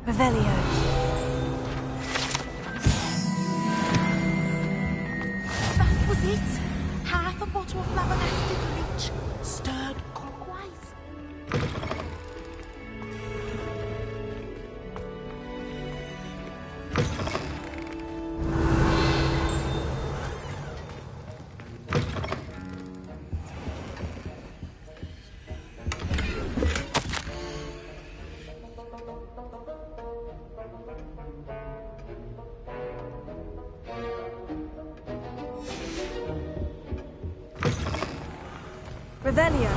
Revelio. That was it. Half a bottle of flabbergasted leech, stirred clockwise. Revelio.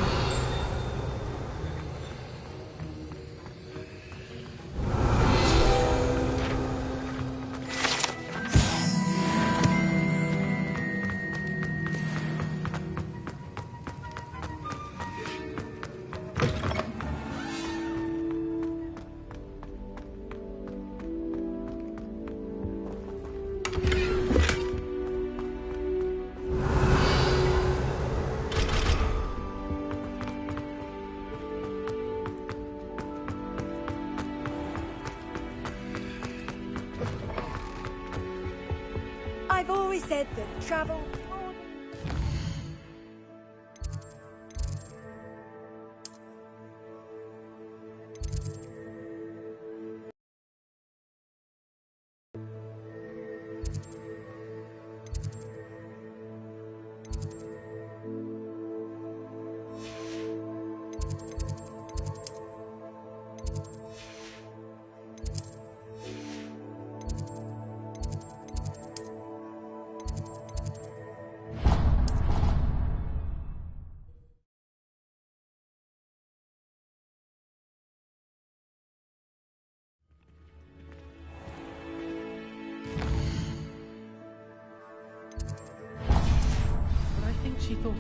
I've always said that travel...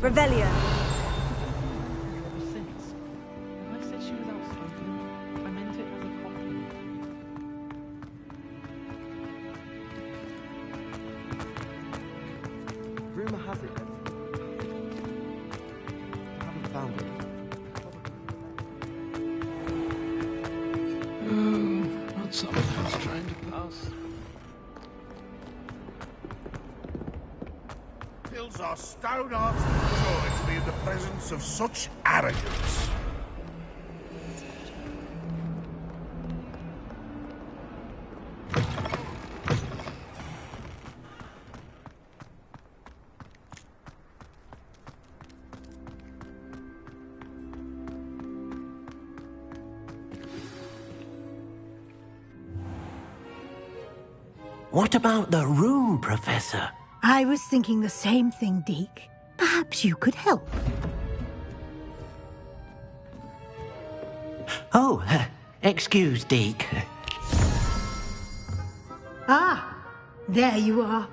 Revelio. Since. When I said she was outspoken, I meant it as a compliment. Rumor has it. I haven't found it. Oh, not someone who's trying to pass. Fills our stone hearts with joy to be in the presence of such arrogance. What about the room, Professor? I was thinking the same thing, Deke. Perhaps you could help. Oh, excuse, Deke. Ah, there you are.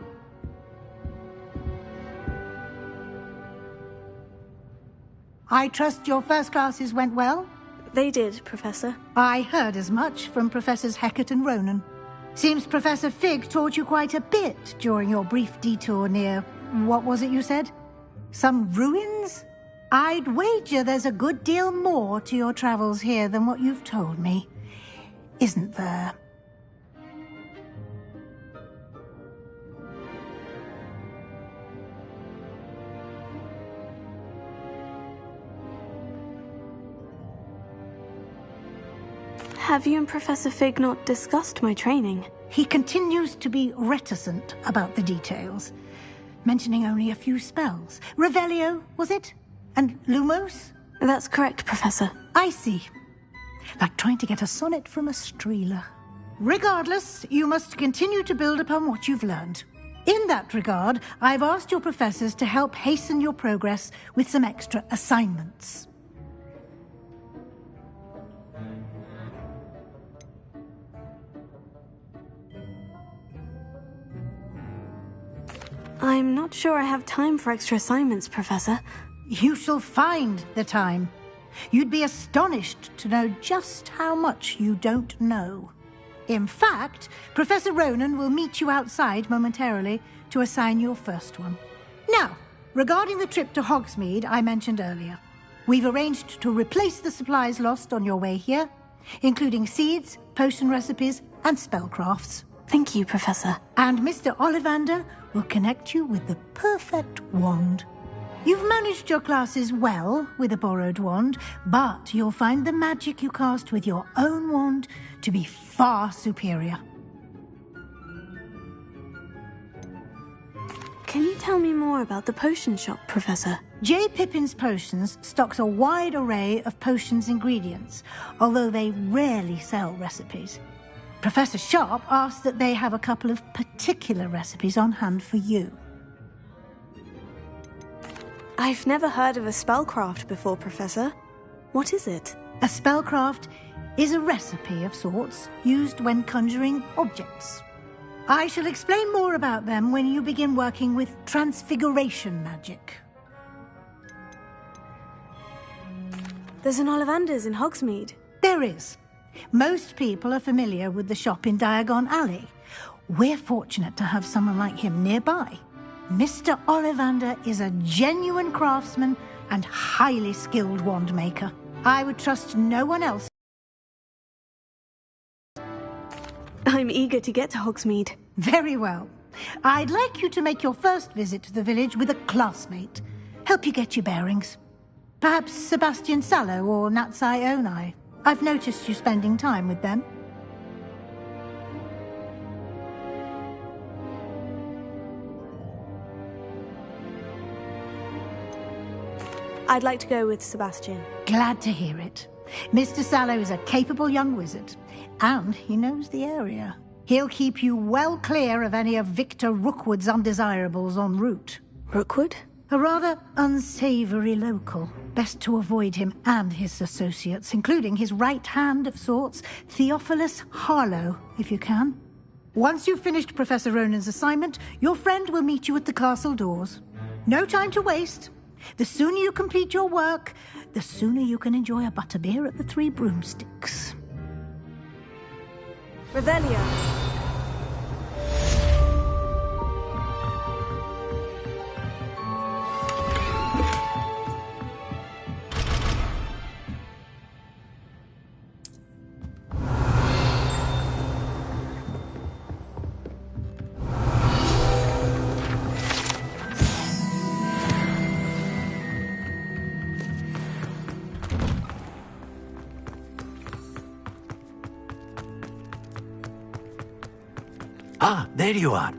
I trust your first classes went well? They did, Professor. I heard as much from Professors Hecat and Ronan. Seems Professor Fig taught you quite a bit during your brief detour near... what was it you said? Some ruins? I'd wager there's a good deal more to your travels here than what you've told me. Isn't there? Have you and Professor Fig not discussed my training? He continues to be reticent about the details, mentioning only a few spells. Revelio, was it? And Lumos? That's correct, Professor. I see. Like trying to get a sonnet from a streeler. Regardless, you must continue to build upon what you've learned. In that regard, I've asked your professors to help hasten your progress with some extra assignments. I'm not sure I have time for extra assignments, Professor. You shall find the time. You'd be astonished to know just how much you don't know. In fact, Professor Ronan will meet you outside momentarily to assign your first one. Now, regarding the trip to Hogsmeade I mentioned earlier, we've arranged to replace the supplies lost on your way here, including seeds, potion recipes, and spellcrafts. Thank you, Professor. And Mr. Ollivander will connect you with the perfect wand. You've managed your classes well with a borrowed wand, but you'll find the magic you cast with your own wand to be far superior. Can you tell me more about the potion shop, Professor? J. Pippin's Potions stocks a wide array of potions ingredients, although they rarely sell recipes. Professor Sharp asks that they have a couple of particular recipes on hand for you. I've never heard of a spellcraft before, Professor. What is it? A spellcraft is a recipe of sorts used when conjuring objects. I shall explain more about them when you begin working with transfiguration magic. There's an Ollivander's in Hogsmeade. There is. Most people are familiar with the shop in Diagon Alley. We're fortunate to have someone like him nearby. Mr. Ollivander is a genuine craftsman and highly skilled wand maker. I would trust no one else. I'm eager to get to Hogsmeade. Very well. I'd like you to make your first visit to the village with a classmate. Help you get your bearings. Perhaps Sebastian Sallow or Natsai Onai. I've noticed you spending time with them. I'd like to go with Sebastian. Glad to hear it. Mr. Sallow is a capable young wizard, and he knows the area. He'll keep you well clear of any of Victor Rookwood's undesirables en route. Rookwood? A rather unsavoury local. Best to avoid him and his associates, including his right hand of sorts, Theophilus Harlow, if you can. Once you've finished Professor Ronan's assignment, your friend will meet you at the castle doors. No time to waste. The sooner you complete your work, the sooner you can enjoy a butterbeer at the Three Broomsticks. Revelio. Ah, there you are.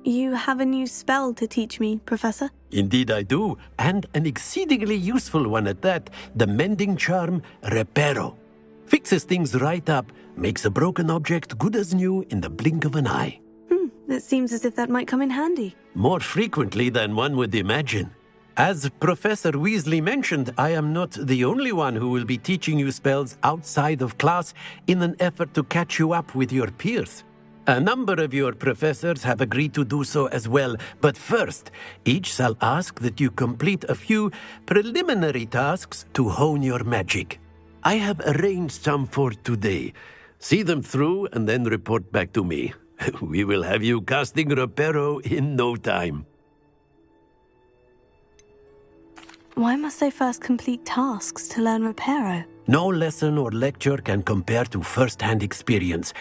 You have a new spell to teach me, Professor? Indeed I do, and an exceedingly useful one at that. The mending charm, Reparo. Fixes things right up, makes a broken object good as new in the blink of an eye. It seems as if that might come in handy. More frequently than one would imagine. As Professor Weasley mentioned, I am not the only one who will be teaching you spells outside of class in an effort to catch you up with your peers. A number of your professors have agreed to do so as well, but first, each shall ask that you complete a few preliminary tasks to hone your magic. I have arranged some for today. See them through and then report back to me. We will have you casting Reparo in no time. Why must I first complete tasks to learn Reparo? No lesson or lecture can compare to first-hand experience.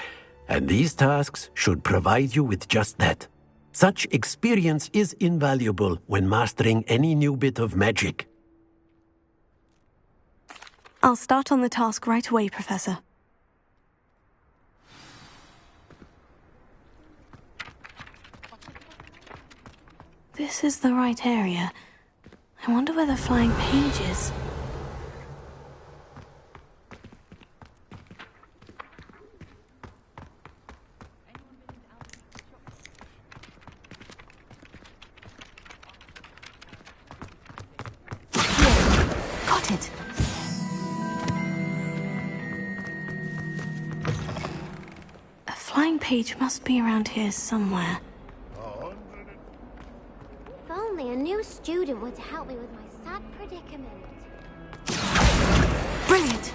And these tasks should provide you with just that. Such experience is invaluable when mastering any new bit of magic. I'll start on the task right away, Professor. This is the right area. I wonder where the flying page is. Got it. A flying page must be around here somewhere. If only a new student were to help me with my sad predicament. Brilliant!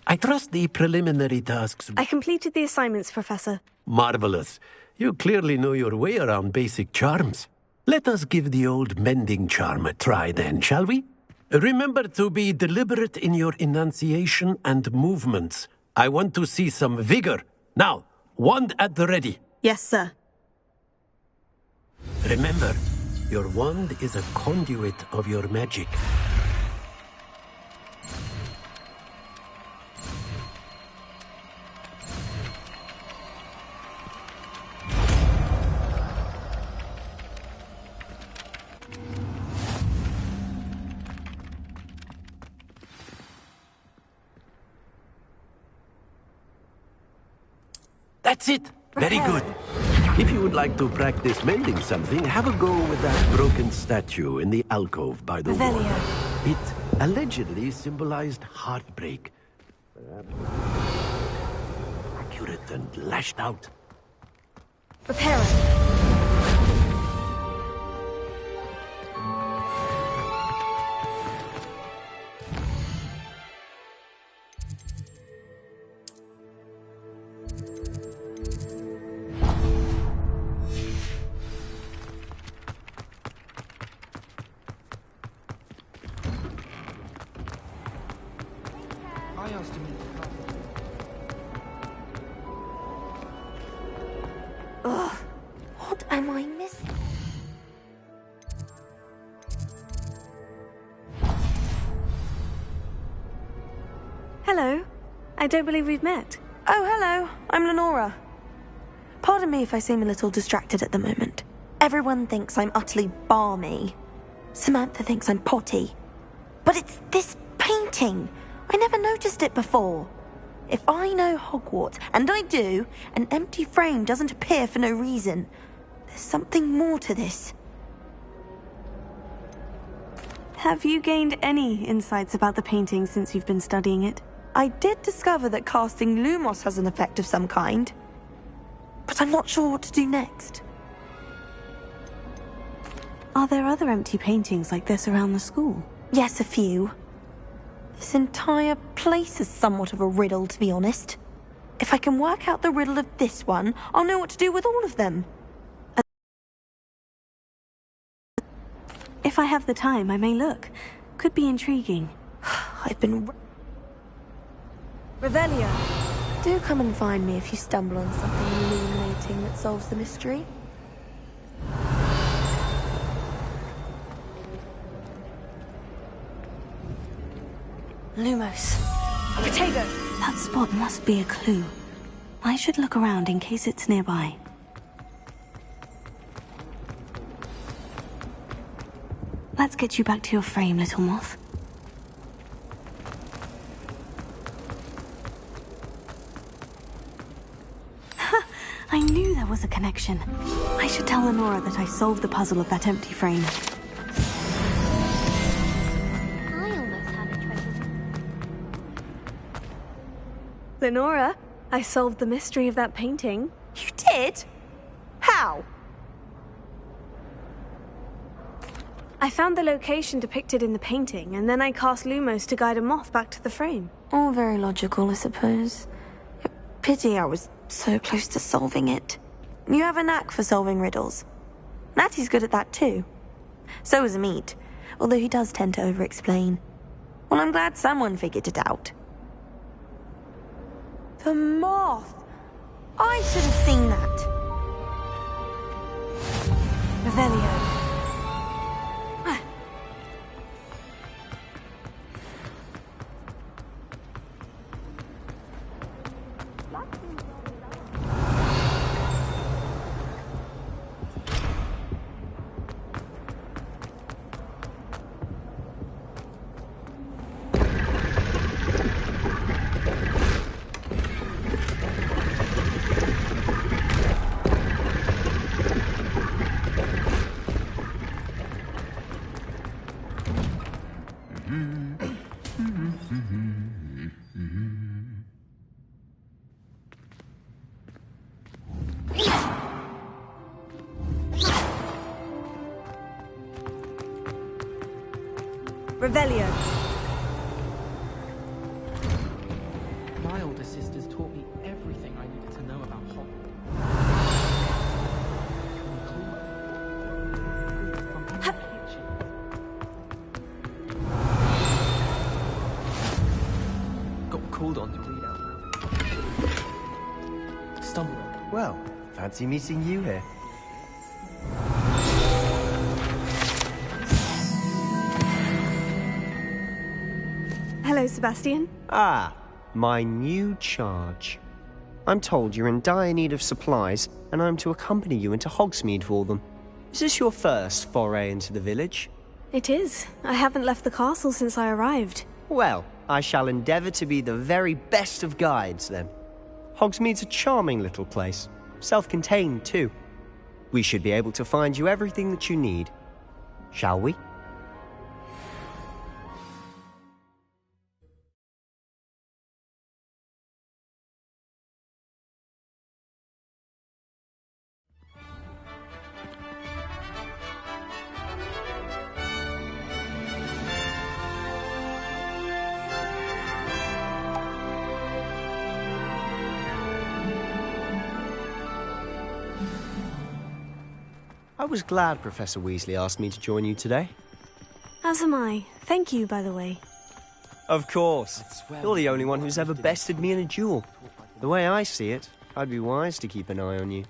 I trust the preliminary tasks. I completed the assignments, Professor. Marvelous. You clearly know your way around basic charms. Let us give the old mending charm a try then, shall we? Remember to be deliberate in your enunciation and movements. I want to see some vigor. Now, wand at the ready. Yes, sir. Remember, your wand is a conduit of your magic. That's it. Very good. If you would like to practice mending something, have a go with that broken statue in the alcove by the wall. It allegedly symbolized heartbreak. Perhaps accurate and lashed out. Repairing. What am I missing? Hello. I don't believe we've met. Oh, hello. I'm Lenora. Pardon me if I seem a little distracted at the moment. Everyone thinks I'm utterly balmy. Samantha thinks I'm potty. But it's this painting. I never noticed it before. If I know Hogwarts, and I do, an empty frame doesn't appear for no reason. There's something more to this. Have you gained any insights about the painting since you've been studying it? I did discover that casting Lumos has an effect of some kind. But I'm not sure what to do next. Are there other empty paintings like this around the school? Yes, a few. This entire place is somewhat of a riddle, to be honest. If I can work out the riddle of this one, I'll know what to do with all of them. If I have the time, I may look. Could be intriguing. I've been... Revelio. Do come and find me if you stumble on something illuminating that solves the mystery. Lumos. Potato! That spot must be a clue. I should look around in case it's nearby. Let's get you back to your frame, little moth. I knew there was a connection. I should tell Lenora that I solved the puzzle of that empty frame. I almost had a treasure. Lenora, I solved the mystery of that painting. You did? How? I found the location depicted in the painting, and then I cast Lumos to guide a moth back to the frame. All very logical, I suppose. Pity I was so close to solving it. You have a knack for solving riddles. Natty's good at that too. So is Amit, although he does tend to over-explain. Well, I'm glad someone figured it out. The moth! I should have seen that. Revelio. Revelio. My older sisters taught me everything I needed to know about Hogwarts. called on to read out loud. Stumble. Well, fancy meeting you here. Hello, Sebastian. Ah, my new charge. I'm told you're in dire need of supplies, and I'm to accompany you into Hogsmeade for them. Is this your first foray into the village? It is. I haven't left the castle since I arrived. Well, I shall endeavour to be the very best of guides, then. Hogsmeade's a charming little place. Self-contained, too. We should be able to find you everything that you need. Shall we? I was glad Professor Weasley asked me to join you today. As am I. Thank you, by the way. Of course. You're the only one who's ever bested me in a duel. The way I see it, I'd be wise to keep an eye on you.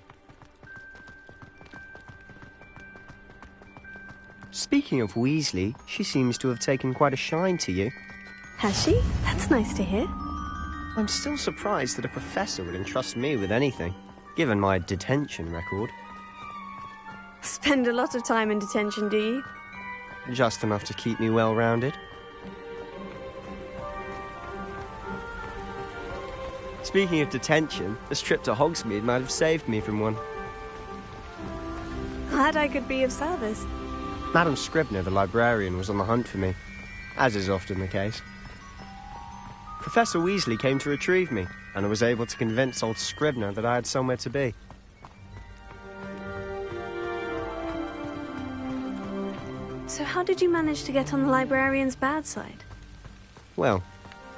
Speaking of Weasley, she seems to have taken quite a shine to you. Has she? That's nice to hear. I'm still surprised that a professor would entrust me with anything, given my detention record. Spend a lot of time in detention, do you? Just enough to keep me well-rounded. Speaking of detention, this trip to Hogsmeade might have saved me from one. Glad I could be of service. Madam Scribner, the librarian, was on the hunt for me, as is often the case. Professor Weasley came to retrieve me, and I was able to convince old Scribner that I had somewhere to be. So how did you manage to get on the librarian's bad side? Well,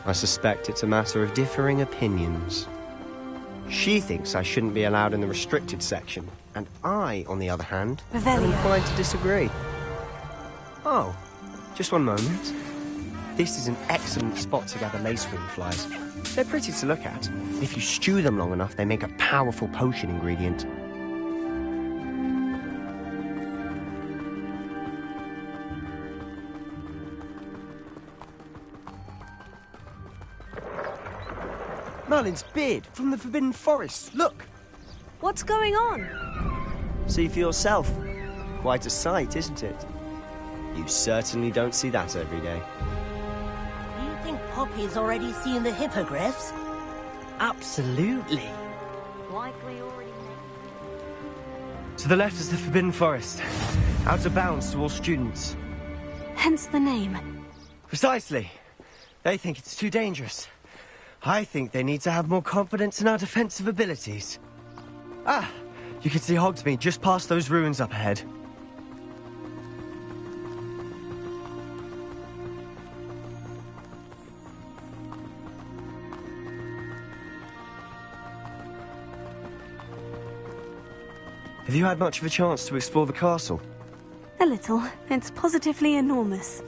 I suspect it's a matter of differing opinions. She thinks I shouldn't be allowed in the restricted section, and I, on the other hand, am inclined to disagree. Oh, just one moment. This is an excellent spot to gather lacewing flies. They're pretty to look at. If you stew them long enough, they make a powerful potion ingredient. Merlin's beard from the Forbidden Forest. Look! What's going on? See for yourself. Quite a sight, isn't it? You certainly don't see that every day. Do you think Poppy's already seen the hippogriffs? Absolutely. Likely already. To the left is the Forbidden Forest. Out of bounds to all students. Hence the name. Precisely. They think it's too dangerous. I think they need to have more confidence in our defensive abilities. Ah, you can see Hogsmeade just past those ruins up ahead. Have you had much of a chance to explore the castle? A little. It's positively enormous.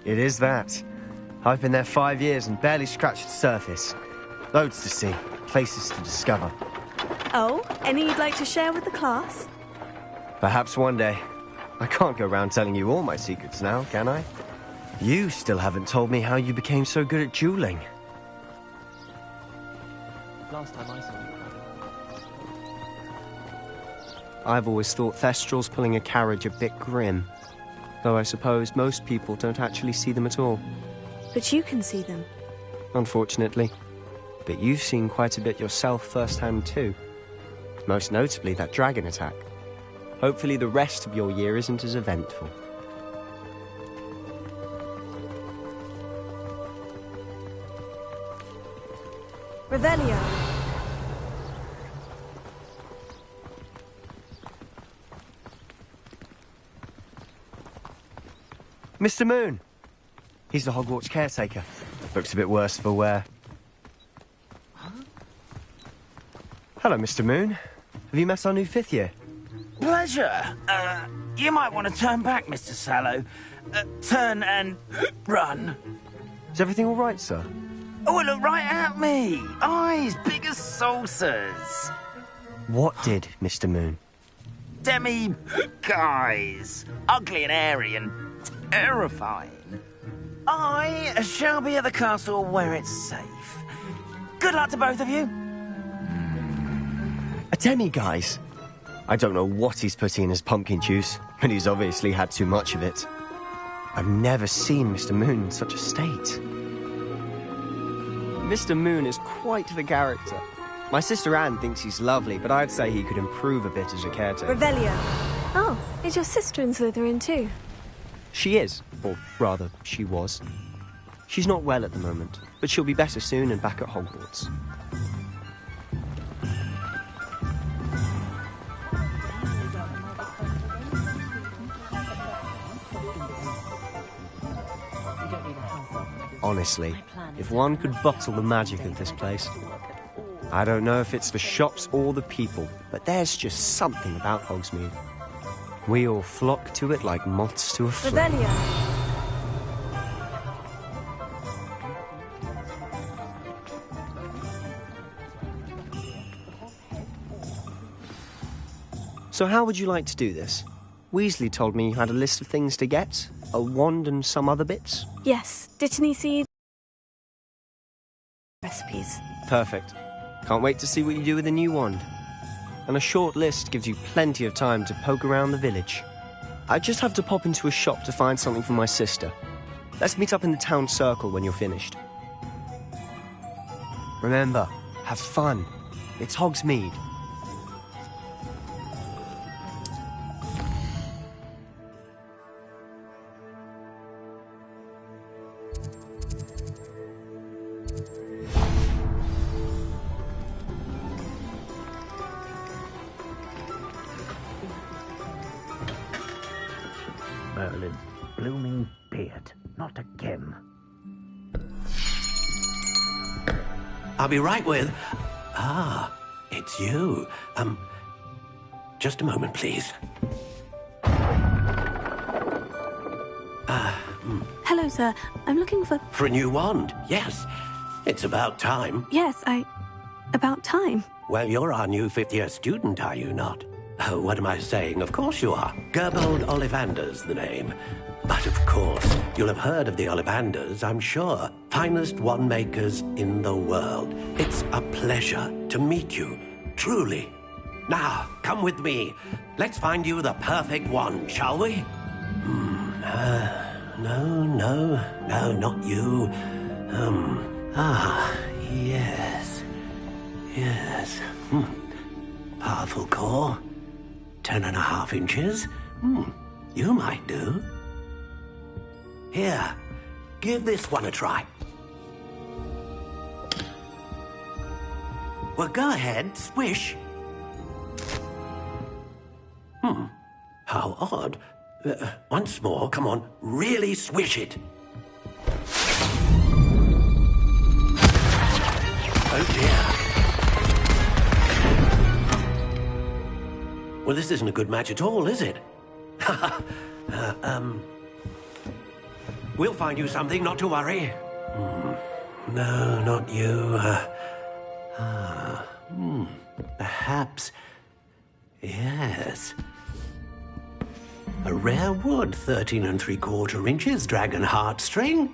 It is that. I've been there 5 years and barely scratched the surface. Loads to see, places to discover. Oh, any you'd like to share with the class? Perhaps one day. I can't go around telling you all my secrets now, can I? You still haven't told me how you became so good at dueling. Last time I saw you, I've always thought Thestrals pulling a carriage a bit grim. Though I suppose most people don't actually see them at all. But you can see them. Unfortunately. But you've seen quite a bit yourself firsthand too. Most notably that dragon attack. Hopefully the rest of your year isn't as eventful. Revelio. Mr. Moon! He's the Hogwarts caretaker. Looks a bit worse for wear. Huh? Hello, Mr. Moon. Have you met our new 5th year? Pleasure. You might want to turn back, Mr. Sallow. Turn and run. Is everything all right, sir? Oh, it looked right at me. Eyes big as saucers. What did, Mr. Moon? Guys. Ugly and hairy and terrifying. I shall be at the castle where it's safe. Good luck to both of you. A demi-guise? I don't know what he's putting in his pumpkin juice, but he's obviously had too much of it. I've never seen Mr. Moon in such a state. Mr. Moon is quite the character. My sister Anne thinks he's lovely, but I'd say he could improve a bit as a caretaker. Revelio. Oh, is your sister in Slytherin too? She is, or rather, she was. She's not well at the moment, but she'll be better soon and back at Hogwarts. Honestly, if one could bottle the magic of this place. I don't know if it's the shops or the people, but there's just something about Hogsmeade. We all flock to it like moths to a flame. Revelio. So how would you like to do this? Weasley told me you had a list of things to get, a wand and some other bits. Yes, Dittany seed recipes. Perfect. Can't wait to see what you do with the new wand. And a short list gives you plenty of time to poke around the village. I just have to pop into a shop to find something for my sister. Let's meet up in the town circle when you're finished. Remember, have fun. It's Hogsmeade. Merlin's blooming beard. Not again. I'll be right with... Ah, it's you. Just a moment, please. Hello, sir. I'm looking for... For a new wand, yes. It's about time. Yes, about time. Well, you're our new fifth-year student, are you not? Oh, what am I saying? Of course you are. Gerbold Ollivander's the name. But of course, you'll have heard of the Ollivanders, I'm sure. Finest wand makers in the world. It's a pleasure to meet you, truly. Now, come with me. Let's find you the perfect wand, shall we? No, not you. Yes. Powerful core. 10.5 inches. You might do. Here, give this one a try. Well, go ahead, swish. How odd. Once more, come on, really swish it. Oh dear. Well, this isn't a good match at all, is it? We'll find you something, not to worry. No, not you. Perhaps... Yes. A rare wood, 13 3/4 inches, dragon heartstring.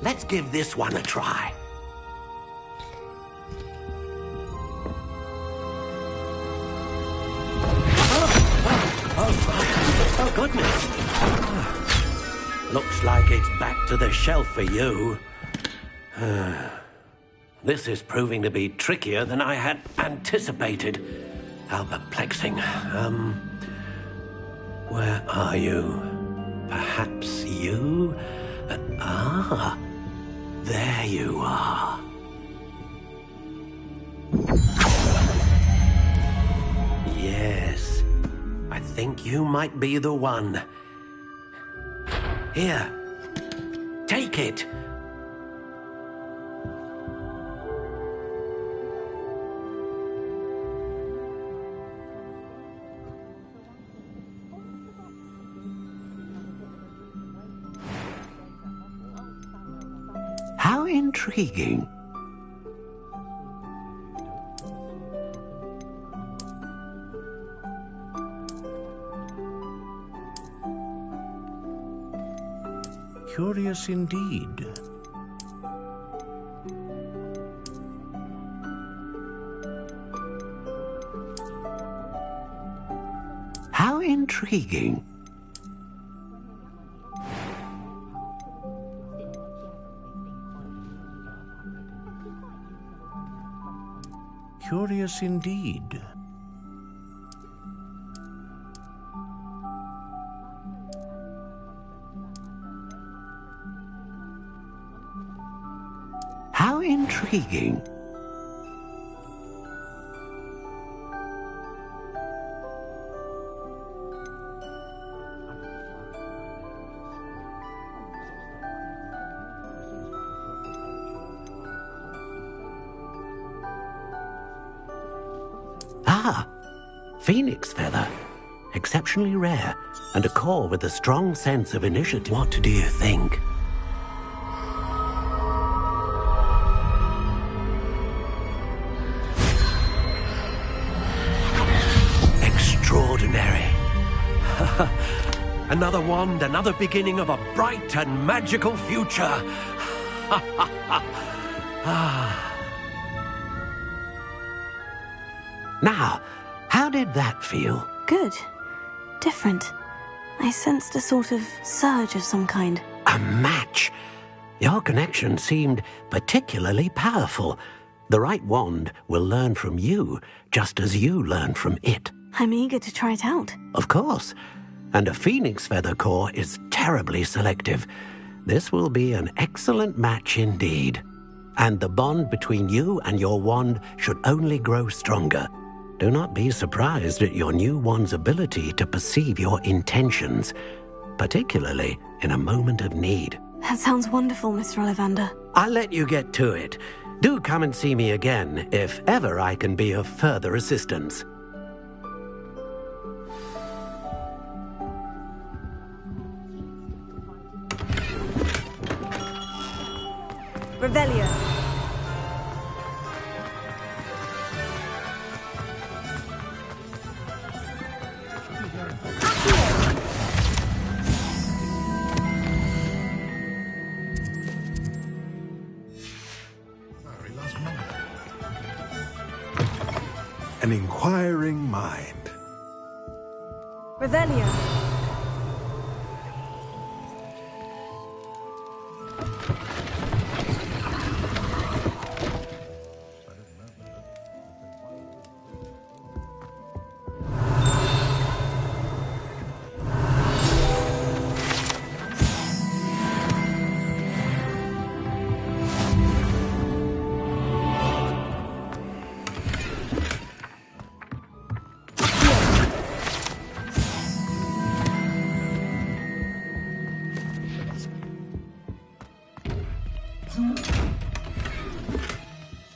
Let's give this one a try. Oh, goodness. Looks like it's back to the shelf for you. This is proving to be trickier than I had anticipated. How perplexing. Where are you? Perhaps you? There you are. Yes. I think you might be the one. Here. Take it. How intriguing. Curious indeed. How intriguing. Curious indeed. How intriguing. Ah, phoenix feather. Exceptionally rare, and a core with a strong sense of initiative. What do you think? Extraordinary. Another wand, another beginning of a bright and magical future. Now, how did that feel? Good. Different. I sensed a sort of surge of some kind. A match. Your connection seemed particularly powerful. The right wand will learn from you, just as you learn from it. I'm eager to try it out. Of course. And a phoenix feather core is terribly selective. This will be an excellent match indeed. And the bond between you and your wand should only grow stronger. Do not be surprised at your new wand's ability to perceive your intentions, particularly in a moment of need. That sounds wonderful, Mr. Ollivander. I'll let you get to it. Do come and see me again if ever I can be of further assistance. Revelio. An inquiring mind. Revelio.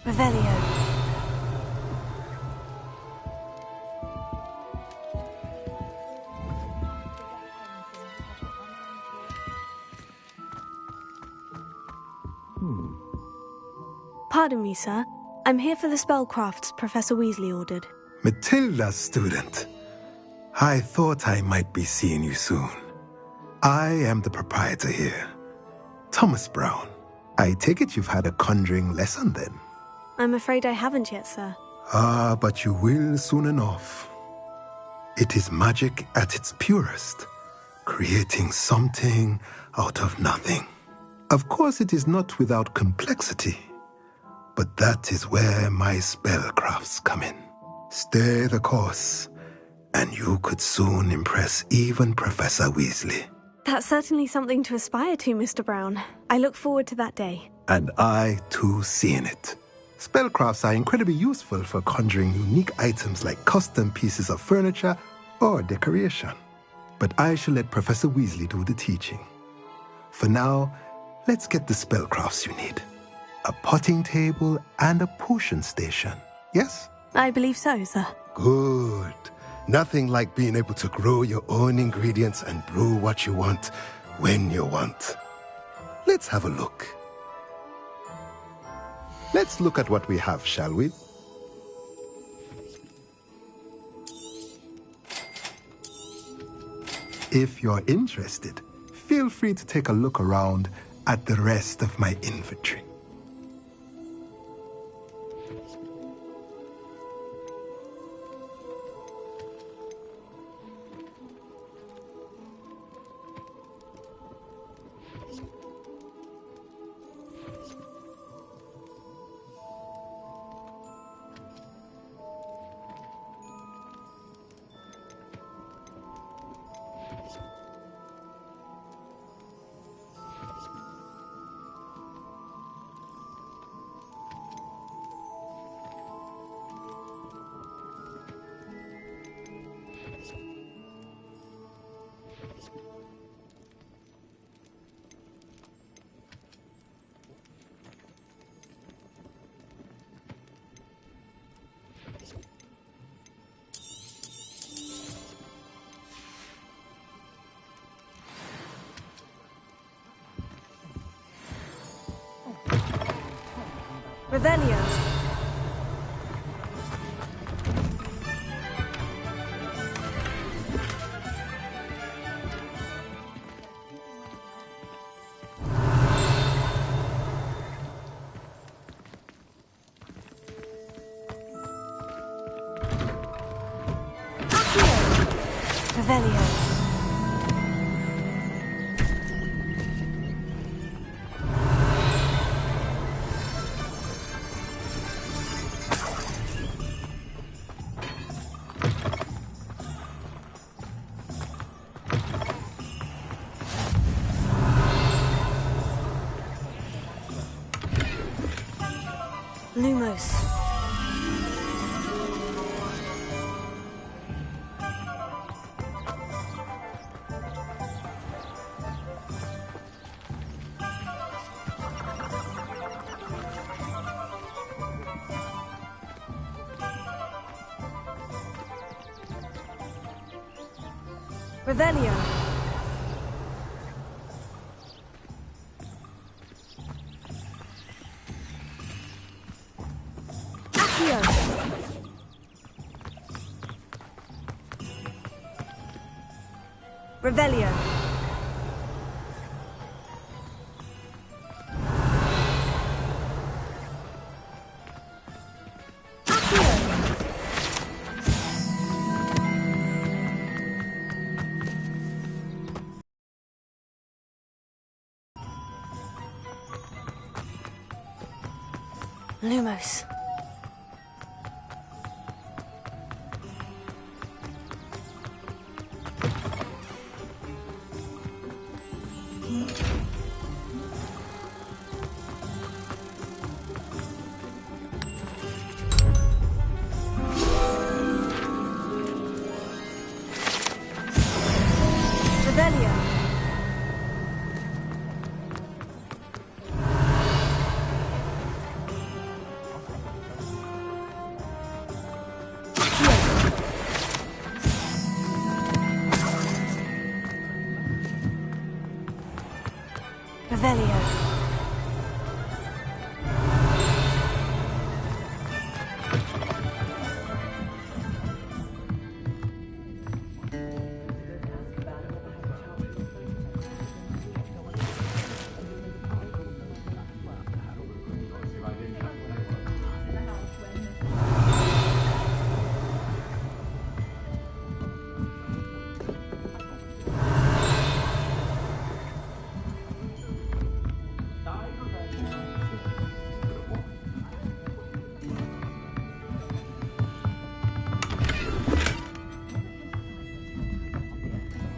Revelio. Pardon me, sir. I'm here for the spellcrafts Professor Weasley ordered. Matilda's student. I thought I might be seeing you soon. I am the proprietor here, Thomas Brown. I take it you've had a conjuring lesson then? I'm afraid I haven't yet, sir. Ah, but you will soon enough. It is magic at its purest, creating something out of nothing. Of course, it is not without complexity, but that is where my spellcrafts come in. Stay the course, and you could soon impress even Professor Weasley. That's certainly something to aspire to, Mr. Brown. I look forward to that day. And I, too, seeing it. Spellcrafts are incredibly useful for conjuring unique items like custom pieces of furniture or decoration. But I shall let Professor Weasley do the teaching. For now, let's get the spellcrafts you need. A potting table and a potion station, yes? I believe so, sir. Good. Nothing like being able to grow your own ingredients and brew what you want when you want. Let's have a look. Let's look at what we have, shall we? If you're interested, feel free to take a look around at the rest of my inventory. Revelio. Revelio. Lumos. Revelio. Revelio. Lumos. Revelio.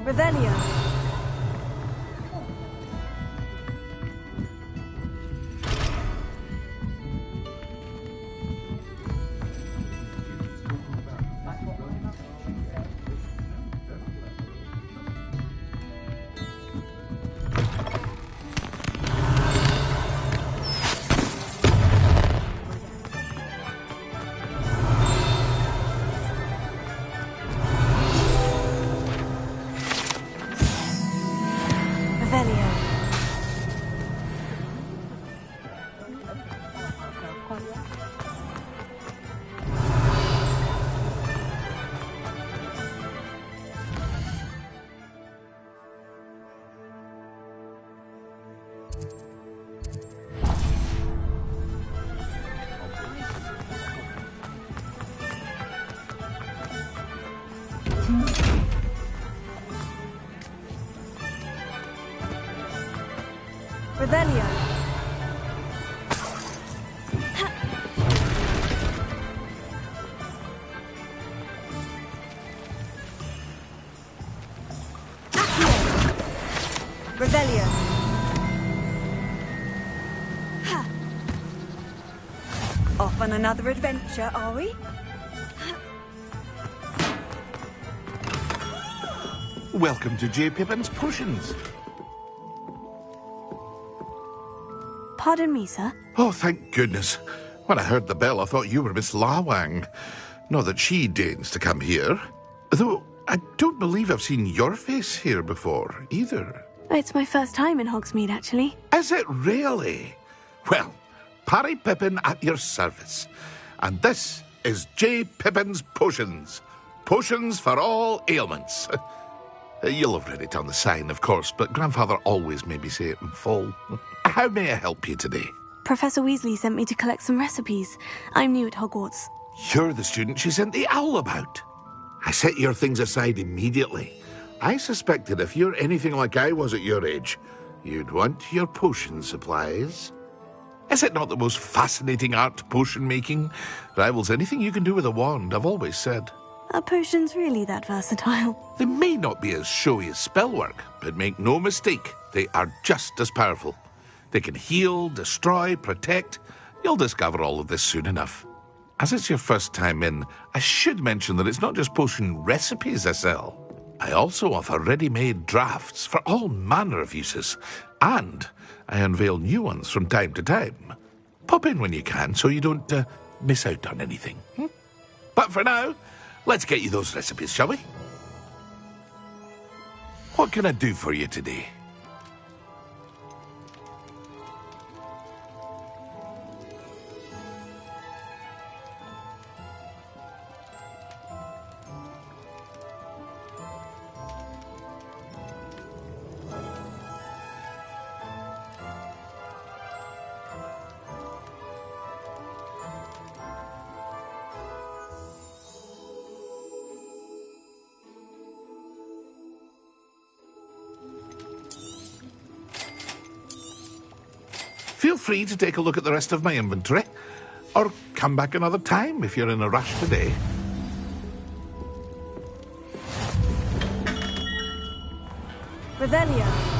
Revelio. Revelio. Off on another adventure, are we? Welcome to J. Pippin's Potions. Pardon me, sir? Oh, thank goodness. When I heard the bell, I thought you were Miss Lawang. Not that she deigns to come here. Though, I don't believe I've seen your face here before, either. It's my first time in Hogsmeade, actually. Is it really? Well, Parry Pippin at your service. And this is J. Pippin's Potions. Potions for all ailments. You'll have read it on the sign, of course, but Grandfather always made me say it in full. How may I help you today? Professor Weasley sent me to collect some recipes. I'm new at Hogwarts. You're the student she sent the owl about. I set your things aside immediately. I suspected if you're anything like I was at your age, you'd want your potion supplies. Is it not the most fascinating art, potion making? Rivals anything you can do with a wand, I've always said. Are potions really that versatile? They may not be as showy as spellwork, but make no mistake, they are just as powerful. They can heal, destroy, protect. You'll discover all of this soon enough. As it's your first time in, I should mention that it's not just potion recipes I sell. I also offer ready-made drafts for all manner of uses, and I unveil new ones from time to time. Pop in when you can so you don't miss out on anything. But for now, let's get you those recipes, shall we? What can I do for you today? Feel free to take a look at the rest of my inventory, or come back another time if you're in a rush today. Revelio.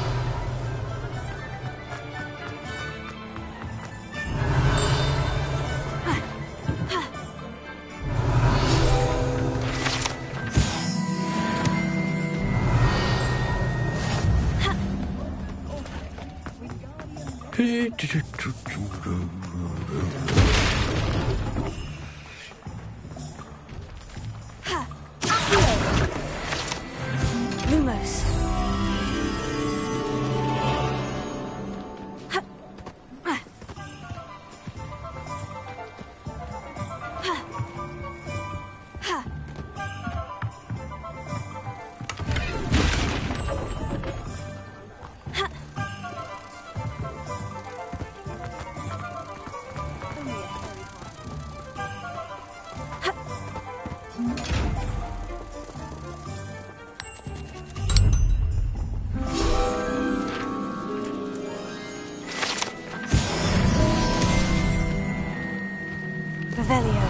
Lumos. Revelio.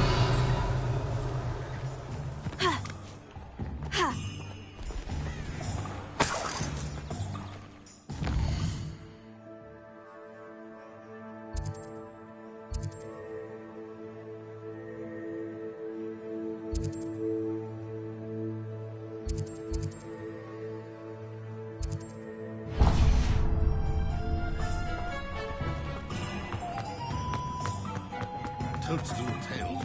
Toadstool tails.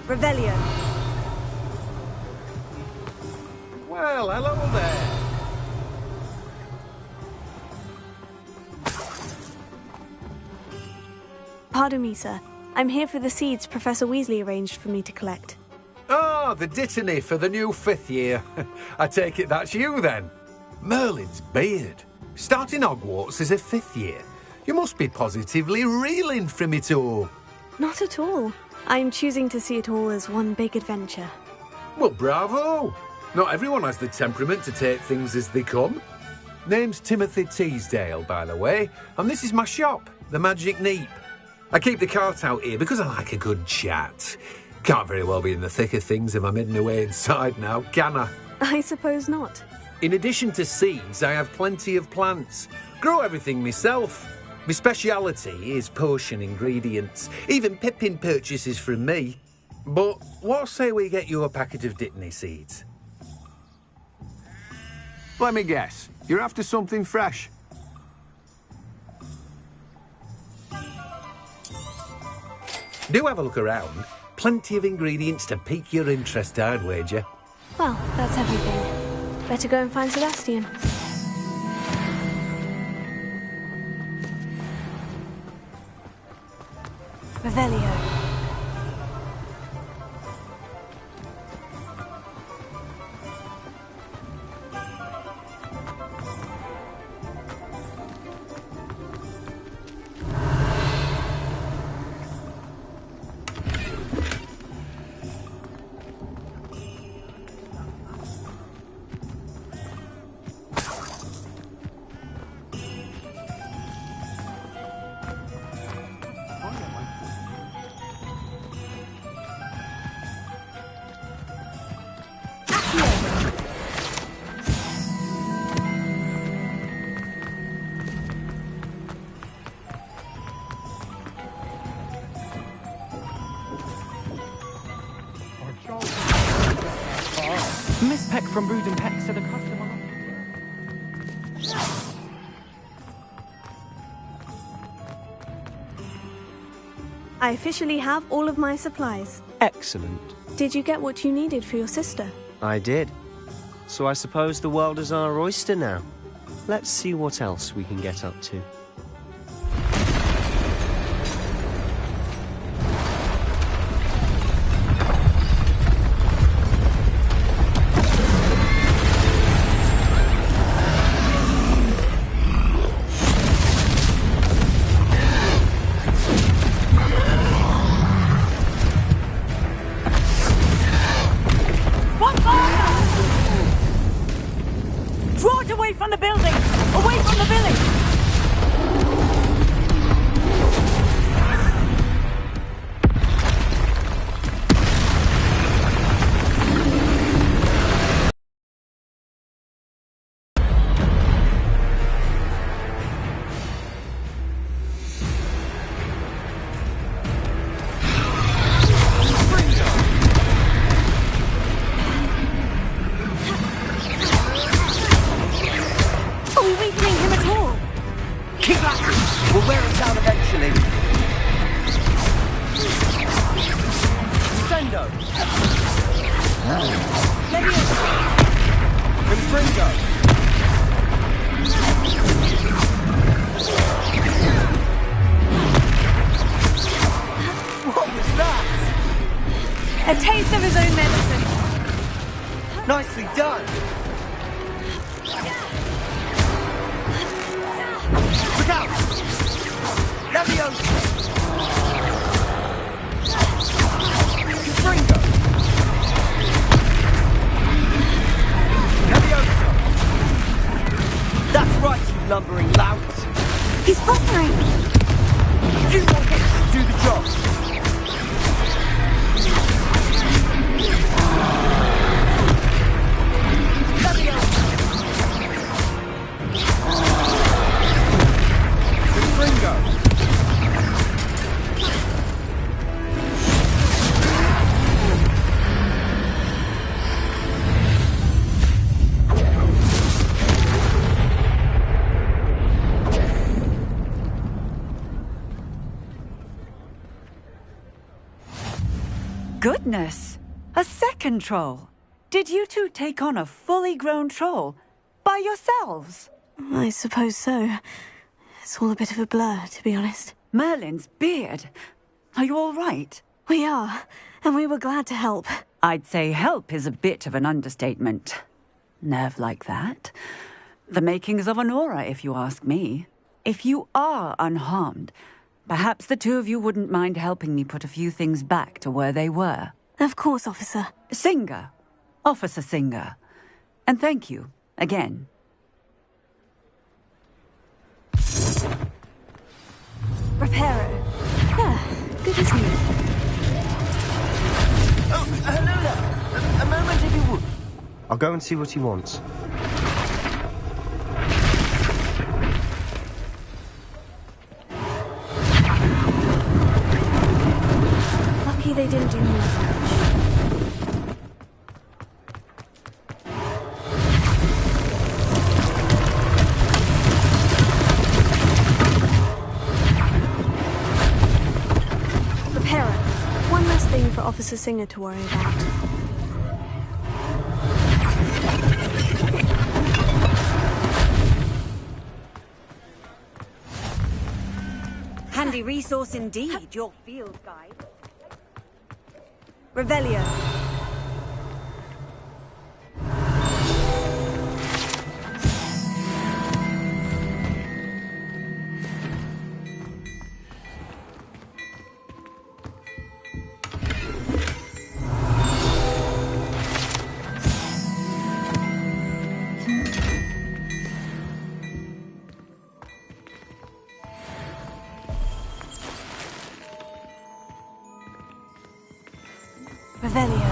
Revelio. Well, hello there. Pardon me, sir. I'm here for the seeds Professor Weasley arranged for me to collect. Oh, the dittany for the new 5th year. I take it that's you, then. Merlin's beard. Starting Hogwarts as a 5th year. You must be positively reeling from it all. Not at all. I'm choosing to see it all as one big adventure. Well, bravo. Not everyone has the temperament to take things as they come. Name's Timothy Teasdale, by the way, and this is my shop, the Magic Neep. I keep the cart out here because I like a good chat. Can't very well be in the thick of things if I'm hidden away inside now, can I? I suppose not. In addition to seeds, I have plenty of plants. Grow everything myself. My speciality is potion ingredients. Even Pippin purchases from me. But what say we get you a packet of Dittany seeds? Let me guess. You're after something fresh. Do have a look around. Plenty of ingredients to pique your interest, I'd wager. Well, that's everything. Better go and find Sebastian. Revelio. Miss Peck from Brood and Peck said a customer. I officially have all of my supplies. Excellent. Did you get what you needed for your sister? I did. So I suppose the world is our oyster now. Let's see what else we can get up to. A taste of his own medicine. Nicely done. Look out! Leviosa! Confringo! Leviosa! That's right, you lumbering lout! He's buffering! You more hits to do the job! Goodness! A second troll! Did you two take on a fully grown troll? By yourselves? I suppose so. It's all a bit of a blur, to be honest. Merlin's beard! Are you all right? We are, and we were glad to help. I'd say help is a bit of an understatement. Nerve like that. The makings of an aura, if you ask me. If you are unharmed, perhaps the two of you wouldn't mind helping me put a few things back to where they were. Of course, officer. Singer. Officer Singer. And thank you, again. Reparo. good is new. Oh, hello there. A moment if you would. I'll go and see what he wants. Lucky they didn't do more damage. One less thing for Officer Singer to worry about. Handy resource indeed, your field guide. Revelio. Revelio.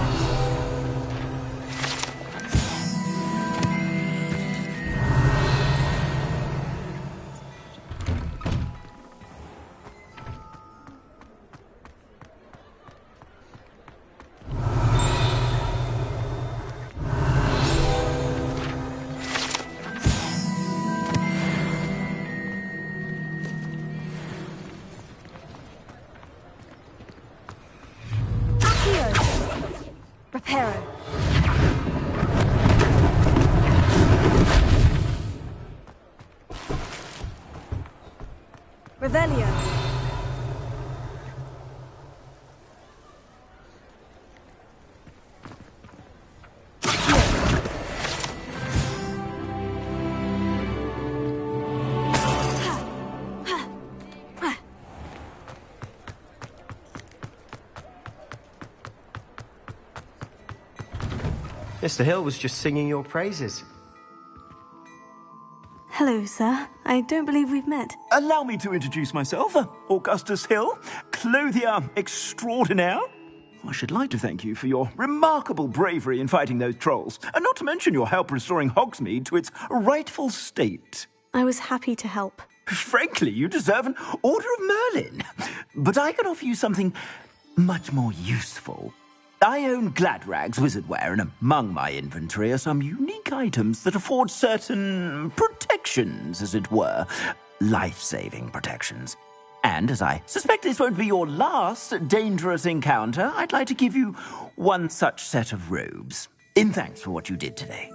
Reparo. Revelio. Mr. Hill was just singing your praises. Hello, sir. I don't believe we've met. Allow me to introduce myself, Augustus Hill, clothier extraordinaire. I should like to thank you for your remarkable bravery in fighting those trolls, and not to mention your help restoring Hogsmeade to its rightful state. I was happy to help. Frankly, you deserve an Order of Merlin. But I can offer you something much more useful. I own Gladrag's wizardware, and among my inventory are some unique items that afford certain protections, as it were. Life-saving protections. And as I suspect this won't be your last dangerous encounter, I'd like to give you one such set of robes, in thanks for what you did today.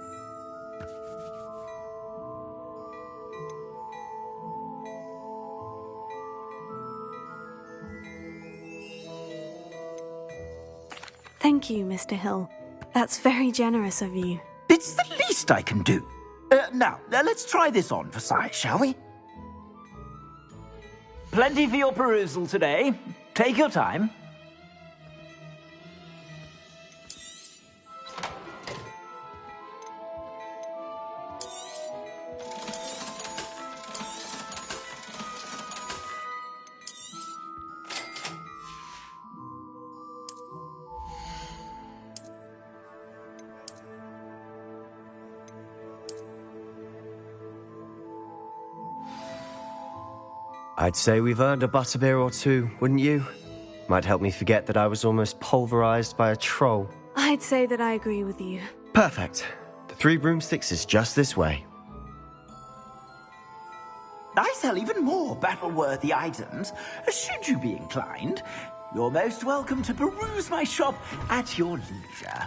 Thank you, Mr. Hill. That's very generous of you. It's the least I can do. Now, let's try this on for size, shall we? Plenty for your perusal today. Take your time. I'd say we've earned a butterbeer or two, wouldn't you? Might help me forget that I was almost pulverized by a troll. I'd say that I agree with you. Perfect. The 3 broomsticks is just this way. I sell even more battle-worthy items. Should you be inclined, you're most welcome to peruse my shop at your leisure.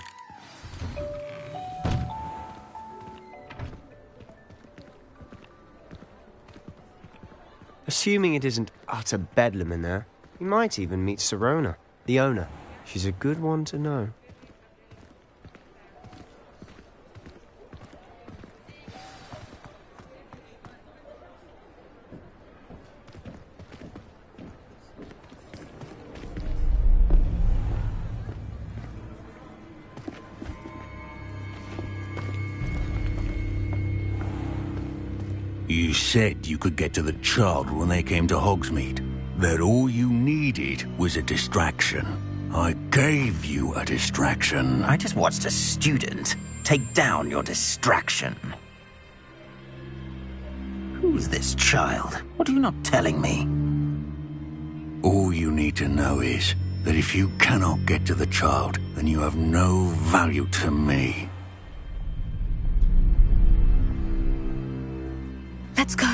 Assuming it isn't utter bedlam in there, you might even meet Sirona, the owner. She's a good one to know. You said you could get to the child when they came to Hogsmeade. that all you needed was a distraction. I gave you a distraction. I just watched a student take down your distraction. Who's this child? What are you not telling me? All you need to know is that if you cannot get to the child, then you have no value to me. Let's go.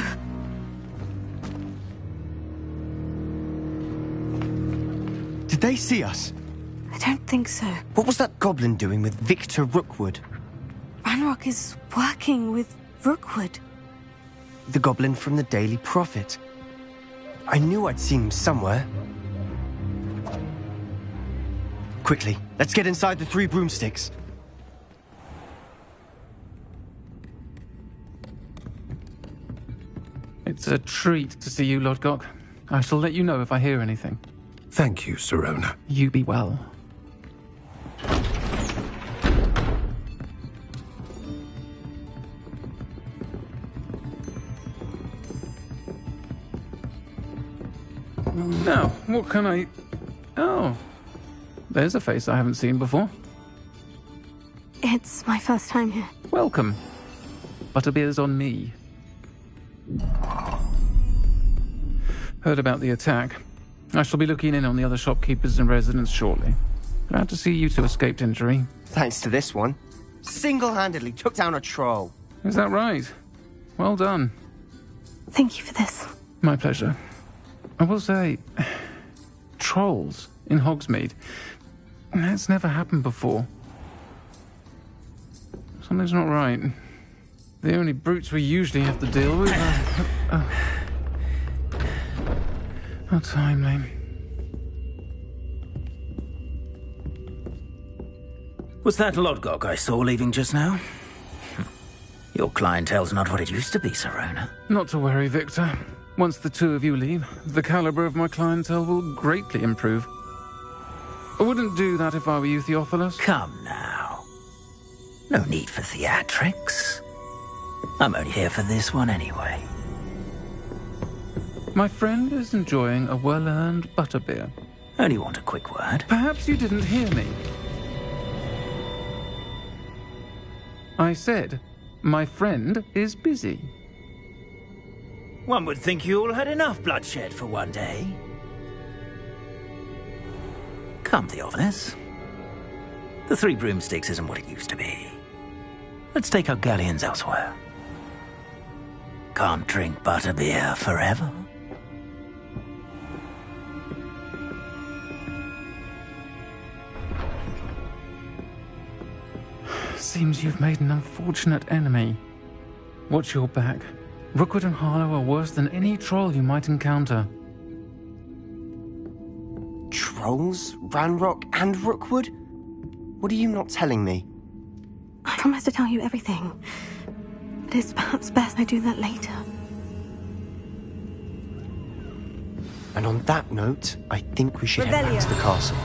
Did they see us? I don't think so. What was that goblin doing with Victor Rookwood? Ranrock is working with Rookwood. The goblin from the Daily Prophet. I knew I'd seen him somewhere. Quickly, let's get inside the 3 broomsticks. It's a treat to see you, Lodgok. I shall let you know if I hear anything. Thank you, Sirona. You be well. Now, what can I... Oh, there's a face I haven't seen before. It's my first time here. Welcome. Butterbeer's on me. Heard about the attack. I shall be looking in on the other shopkeepers and residents shortly. Glad to see you two escaped injury. Thanks to this one. Single-handedly took down a troll. Is that right? Well done. Thank you for this. My pleasure. I will say, trolls in Hogsmeade. That's never happened before. Something's not right. The only brutes we usually have to deal with are... How timely. Was that Lodgok I saw leaving just now? Your clientele's not what it used to be, Sirona. Not to worry, Victor. Once the two of you leave, the caliber of my clientele will greatly improve. I wouldn't do that if I were you, Theophilus. Come now. No need for theatrics. I'm only here for this one anyway. My friend is enjoying a well-earned butterbeer. Only want a quick word. Perhaps you didn't hear me. I said, my friend is busy. One would think you all had enough bloodshed for one day. Come, Theophilus. The 3 broomsticks isn't what it used to be. Let's take our galleons elsewhere. Can't drink butterbeer forever. Seems you've made an unfortunate enemy. Watch your back. Rookwood and Harlow are worse than any troll you might encounter. Trolls? Ranrock and Rookwood? What are you not telling me? I promise to tell you everything. But it's perhaps best I do that later. And on that note, I think we should head back to the castle.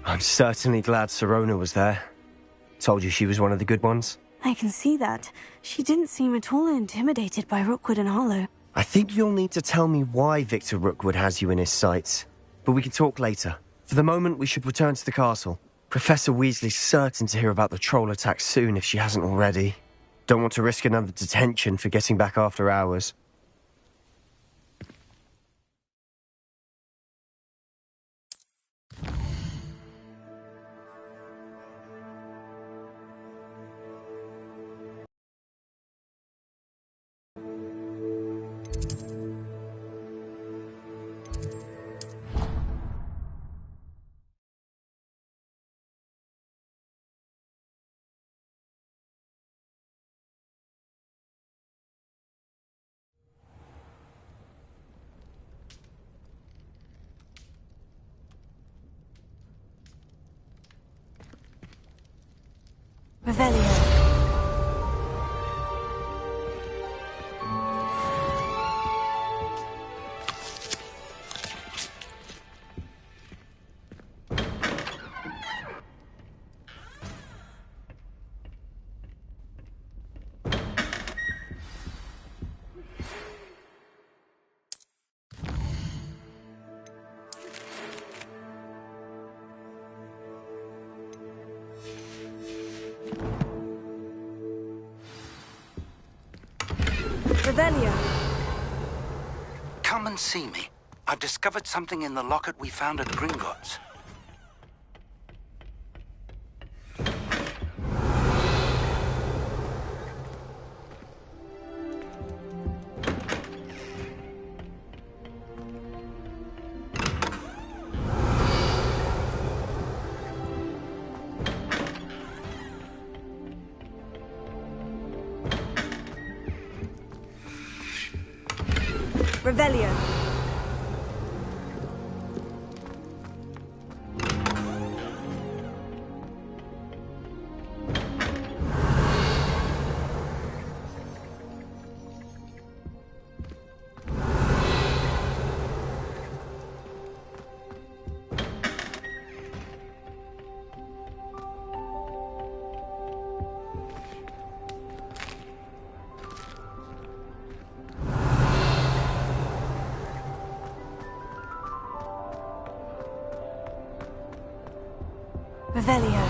I'm certainly glad Sirona was there. Told you she was one of the good ones. I can see that. She didn't seem at all intimidated by Rookwood and Harlow. I think you'll need to tell me why Victor Rookwood has you in his sights. But we can talk later. For the moment, we should return to the castle. Professor Weasley's certain to hear about the troll attack soon if she hasn't already. Don't want to risk another detention for getting back after hours. Revelio. Come and see me. I've discovered something in the locket we found at Gringotts. Revelio. Revelio.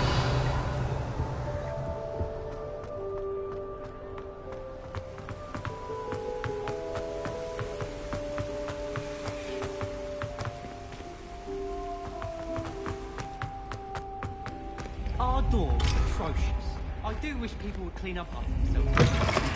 Our door is atrocious. I do wish people would clean up after themselves.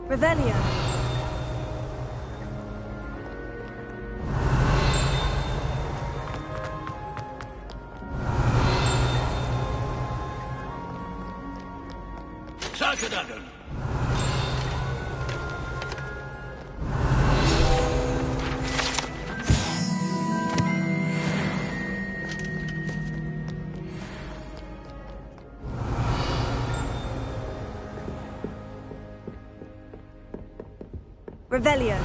Revelio. Sakadagan! Revelio.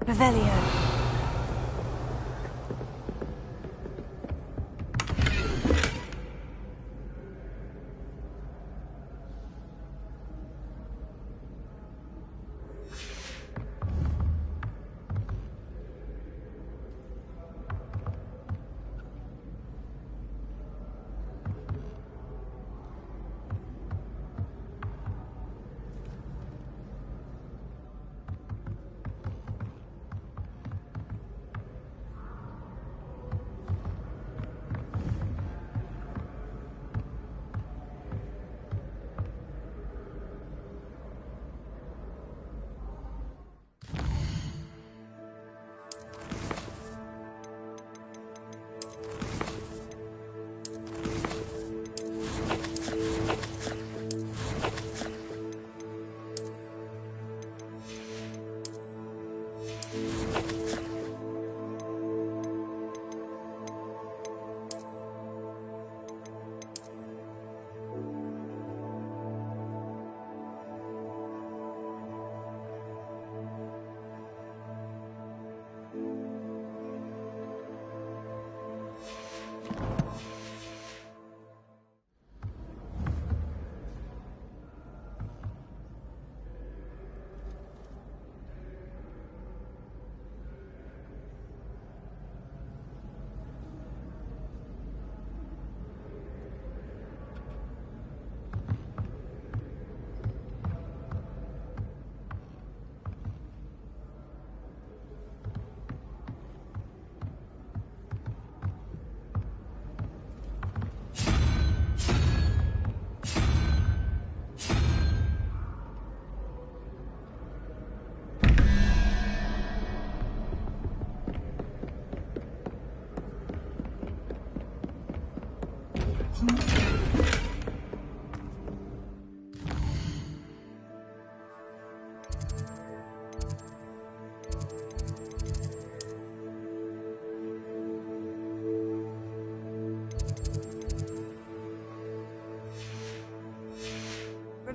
Revelio.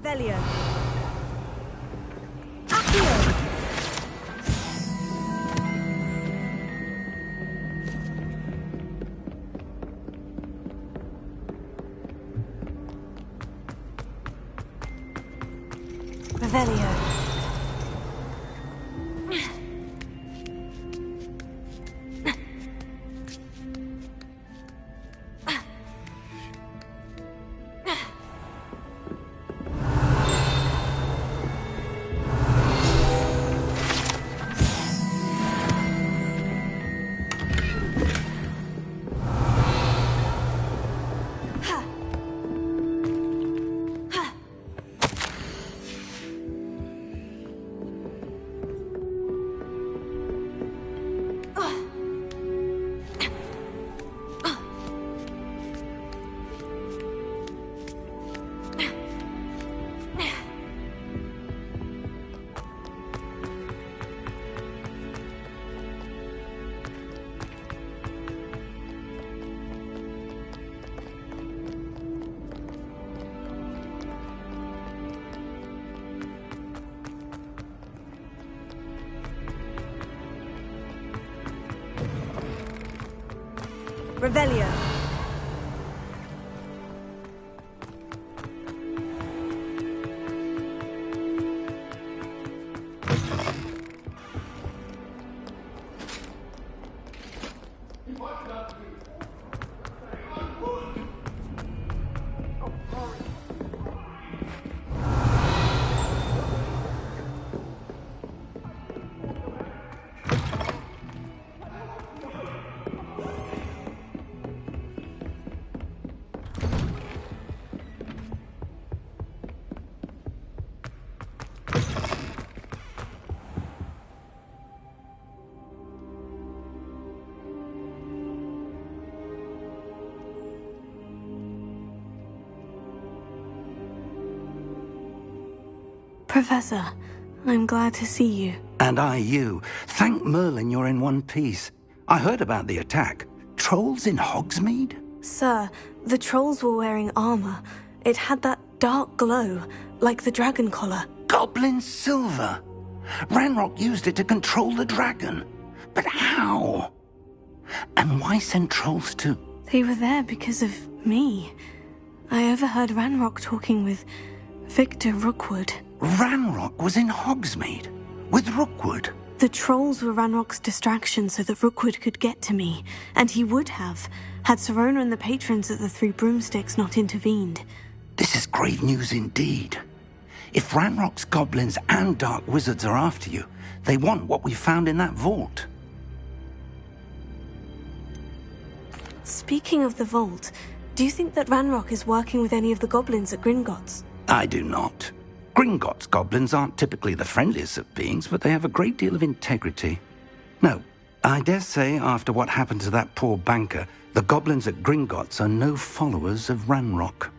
Revelio. Revelio. Revelio. Professor, I'm glad to see you. And I you. Thank Merlin you're in one piece. I heard about the attack. Trolls in Hogsmeade? Sir, the trolls were wearing armor. It had that dark glow, like the dragon collar. Goblin silver. Ranrock used it to control the dragon. But how? And why send trolls too? They were there because of me. I overheard Ranrock talking with Victor Rookwood. Ranrock was in Hogsmeade with Rookwood. The trolls were Ranrock's distraction so that Rookwood could get to me, and he would have, had Serona and the patrons at the Three Broomsticks not intervened. This is grave news indeed. If Ranrock's goblins and dark wizards are after you, they want what we found in that vault. Speaking of the vault, do you think that Ranrock is working with any of the goblins at Gringotts? I do not. Gringotts goblins aren't typically the friendliest of beings, but they have a great deal of integrity. No, I dare say after what happened to that poor banker, the goblins at Gringotts are no followers of Ranrock.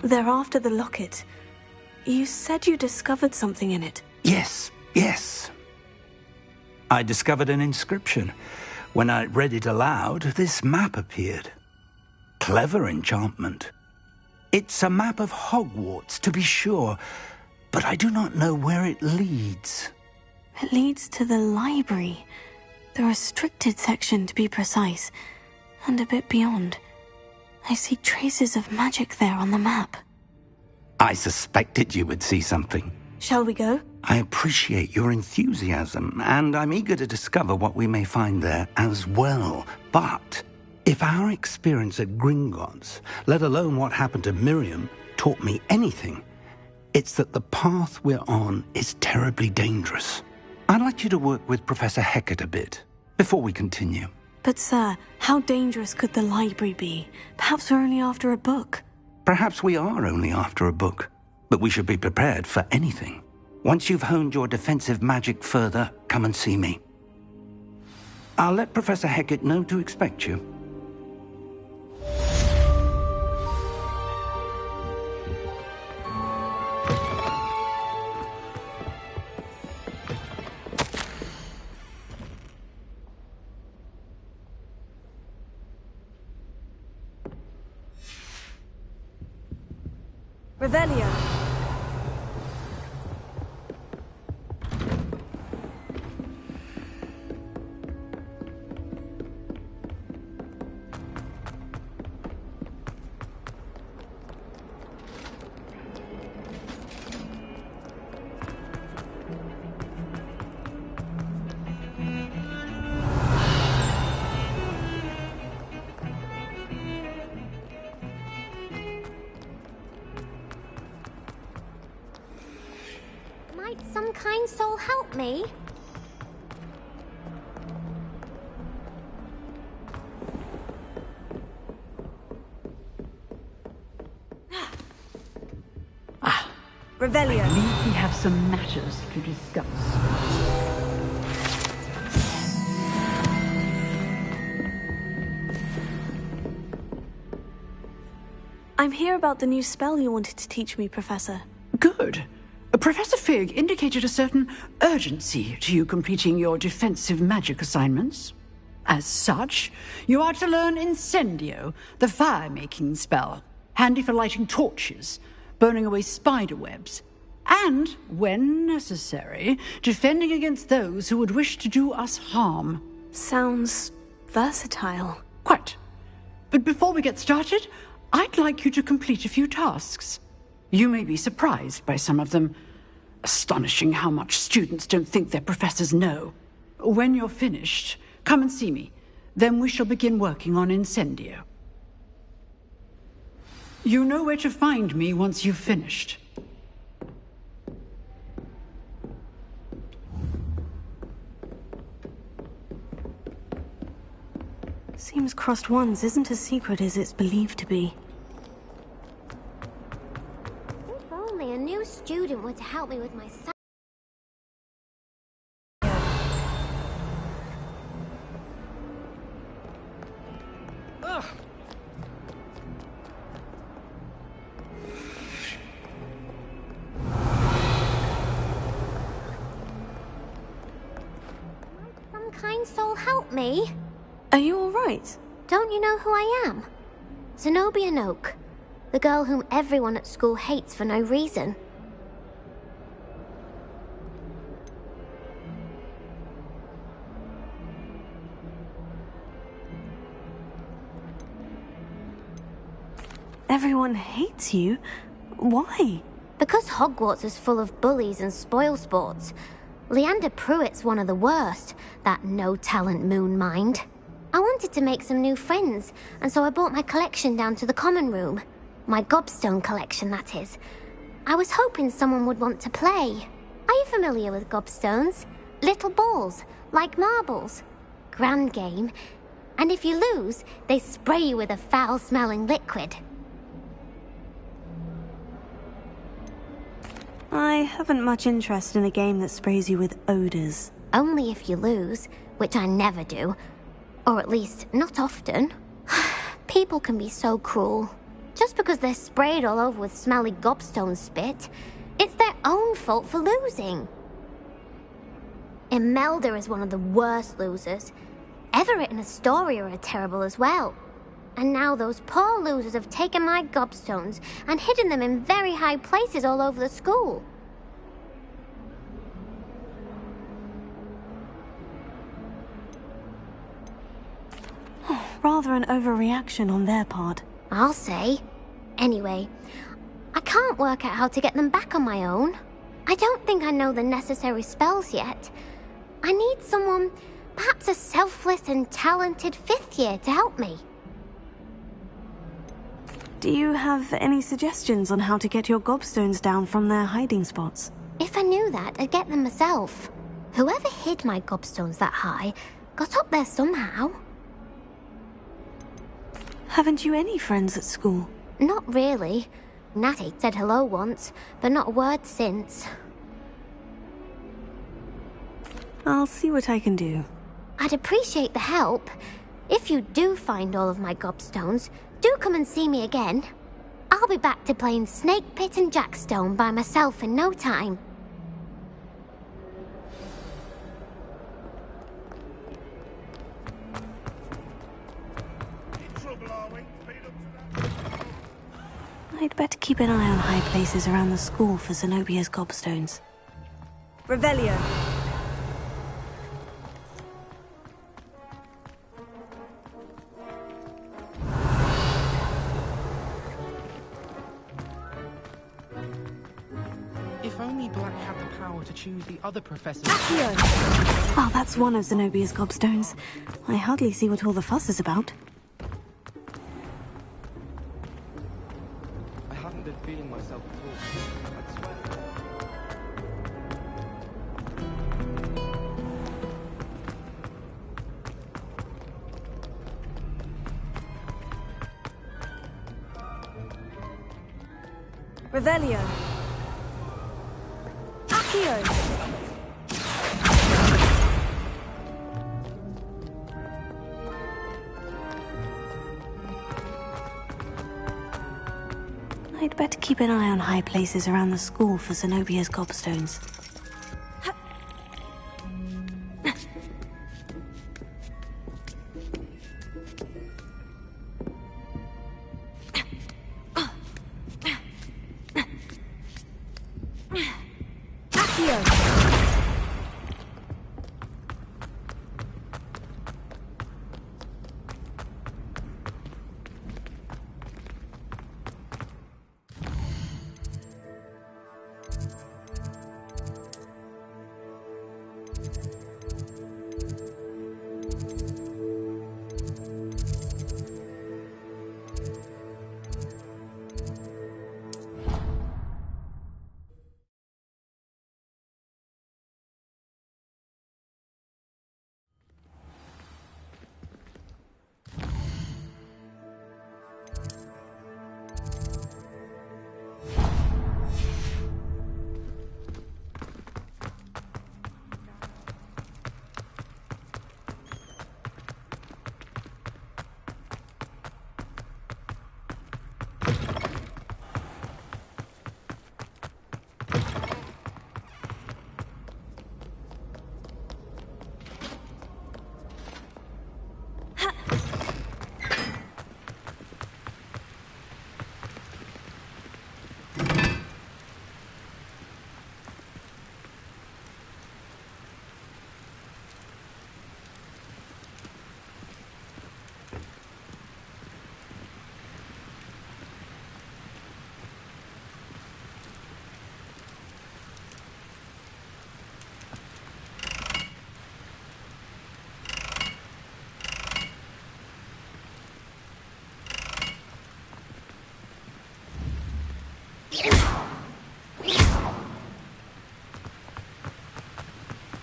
They're after the locket. You said you discovered something in it. Yes. I discovered an inscription. When I read it aloud, this map appeared. Clever enchantment. It's a map of Hogwarts, to be sure, but I do not know where it leads. It leads to the library. The restricted section, to be precise, and a bit beyond. I see traces of magic there on the map. I suspected you would see something. Shall we go? I appreciate your enthusiasm, and I'm eager to discover what we may find there as well. But if our experience at Gringotts, let alone what happened to Miriam, taught me anything, it's that the path we're on is terribly dangerous. I'd like you to work with Professor Hecat a bit before we continue. But sir, how dangerous could the library be? Perhaps we're only after a book. Perhaps we are only after a book, but we should be prepared for anything. Once you've honed your defensive magic further, come and see me. I'll let Professor Hecat know to expect you. Revelio. Might some kind soul help me? Revelio. I believe we have some matters to discuss. I'm here about the new spell you wanted to teach me, Professor. Good. Professor Fig indicated a certain urgency to you completing your defensive magic assignments. As such, you are to learn Incendio, the fire-making spell, handy for lighting torches, burning away spider webs, and, when necessary, defending against those who would wish to do us harm. Sounds versatile. Quite. But before we get started, I'd like you to complete a few tasks. You may be surprised by some of them. Astonishing how much students don't think their professors know. When you're finished, come and see me. Then we shall begin working on Incendio. You know where to find me once you've finished. Seems crossed wands isn't as secret as it's believed to be. If only a new student were to help me with my Some kind soul help me? Are you all right? Don't you know who I am? Zenobia Noak, the girl whom everyone at school hates for no reason. Everyone hates you? Why? Because Hogwarts is full of bullies and spoilsports. Leander Pruitt's one of the worst, that no-talent moon mind. I wanted to make some new friends, and so I brought my collection down to the common room. My gobstone collection, that is. I was hoping someone would want to play. Are you familiar with gobstones? Little balls, like marbles. Grand game. And if you lose, they spray you with a foul-smelling liquid. I haven't much interest in a game that sprays you with odors. Only if you lose, which I never do. Or at least, not often. People can be so cruel. Just because they're sprayed all over with smelly gobstone spit, it's their own fault for losing. Imelda is one of the worst losers. Everett and Astoria are terrible as well. And now those poor losers have taken my gobstones and hidden them in very high places all over the school. Rather an overreaction on their part. I'll say. Anyway, I can't work out how to get them back on my own. I don't think I know the necessary spells yet. I need someone, perhaps a selfless and talented fifth year to help me. Do you have any suggestions on how to get your gobstones down from their hiding spots? If I knew that, I'd get them myself. Whoever hid my gobstones that high got up there somehow. Haven't you any friends at school? Not really. Natty said hello once, but not a word since. I'll see what I can do. I'd appreciate the help. If you do find all of my gobstones, do come and see me again. I'll be back to playing Snake Pit and Jackstone by myself in no time. I'd better keep an eye on high places around the school for Zenobia's gobstones. Revelio. If only Black had the power to choose the other professors. Oh, that's one of Zenobia's gobstones. I hardly see what all the fuss is about. I haven't been feeling myself at all. I'd swear. Revelio. Accio. I'd better keep an eye on high places around the school for Zenobia's gobstones.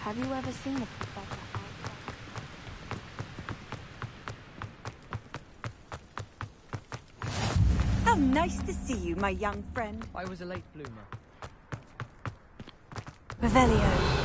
Have you ever seen a professor? How nice to see you, my young friend. I was a late bloomer. Revelio.